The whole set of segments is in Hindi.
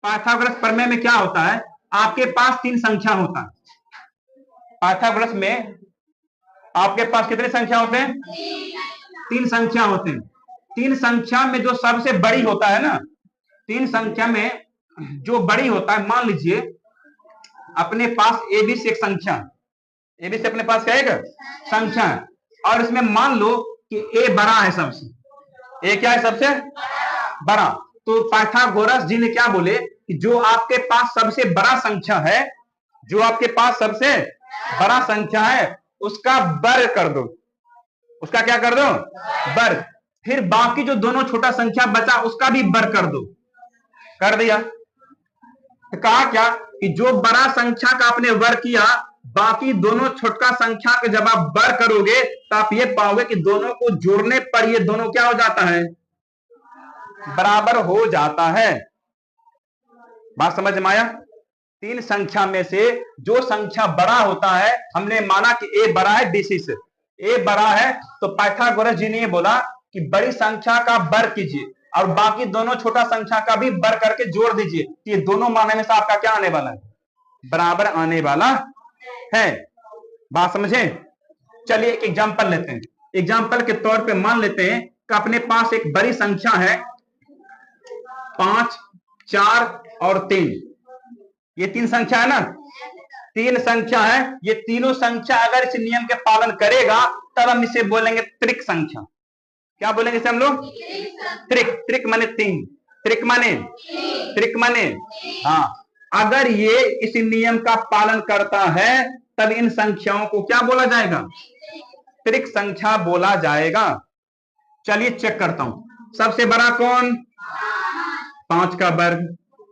पाइथागोरस प्रमेय में क्या होता है, आपके पास तीन संख्या होता है। पाइथागोरस में आपके पास कितने संख्या होते हैं? तीन संख्या होते हैं। तीन संख्या में जो सबसे बड़ी होता है ना, तीन संख्या में जो बड़ी होता है, मान लीजिए अपने पास ए बी से एक संख्या, ए बी से अपने पास क्या है संख्या है, और इसमें मान लो कि ए बड़ा है सबसे, ए क्या है सबसे बड़ा। तो पाइथागोरस जी ने क्या बोले कि जो आपके पास सबसे बड़ा संख्या है, जो आपके पास सबसे बड़ा संख्या है, उसका वर्ग कर दो, उसका क्या कर दो वर्ग। फिर बाकी जो दोनों छोटा संख्या बचा उसका भी वर्ग कर दो, कर दिया। तो कहा क्या कि जो बड़ा संख्या का आपने वर्ग किया, बाकी दोनों छोटा संख्या के जब आप वर्ग करोगे तो आप ये पाओगे कि दोनों को जोड़ने पर ये दोनों क्या हो जाता है, बराबर हो जाता है। बात समझ में आया? तीन संख्या में से जो संख्या बड़ा होता है, हमने माना कि ए बड़ा है बीसी से, ए बड़ा है, तो पाइथागोरस जी ने बोला कि बड़ी संख्या का वर्ग कीजिए और बाकी दोनों छोटा संख्या का भी वर्ग करके जोड़ दीजिए। ये दोनों माने में से आपका क्या आने वाला है, बराबर आने वाला है। बात समझे? चलिए एक एग्जांपल लेते हैं। एग्जांपल के तौर पे मान लेते हैं कि अपने पास एक बड़ी संख्या है 5, 4 और 3। ये तीन संख्या है ना, तीन संख्या है। ये तीनों संख्या अगर इस नियम के पालन करेगा तब हम इसे बोलेंगे त्रिक संख्या। क्या बोलेंगे इसे हम लोग? त्रिक। त्रिक माने तीन, त्रिक माने त्रिक माने हाँ। अगर ये इस नियम का पालन करता है तब इन संख्याओं को क्या बोला जाएगा, त्रिक संख्या बोला जाएगा। चलिए चेक करता हूं, सबसे बड़ा कौन, 5 का वर्ग,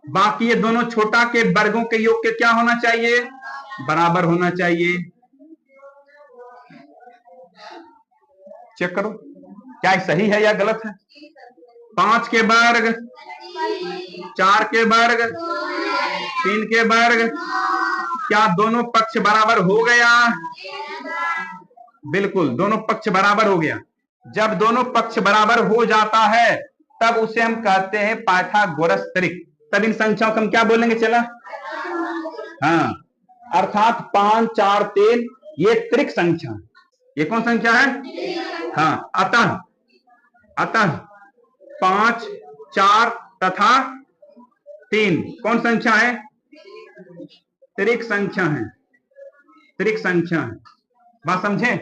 बाकी ये दोनों छोटा के वर्गों के योग के क्या होना चाहिए, बराबर होना चाहिए। चेक करो क्या सही है या गलत है। 5 के वर्ग, 4 के वर्ग, 3 के वर्ग, क्या दोनों पक्ष बराबर हो गया? बिल्कुल, दोनों पक्ष बराबर हो गया। जब दोनों पक्ष बराबर हो जाता है तब उसे हम कहते हैं पाइथागोरस त्रिक। तब इन संख्याओं को हम क्या बोलेंगे, चला हाँ, अर्थात 5, 4, 3 ये त्रिक संख्या, ये कौन संख्या है? हाँ, अतः 5, 4 तथा 3 कौन संख्या है, त्रिक संख्या है, त्रिक संख्या है। बात समझे?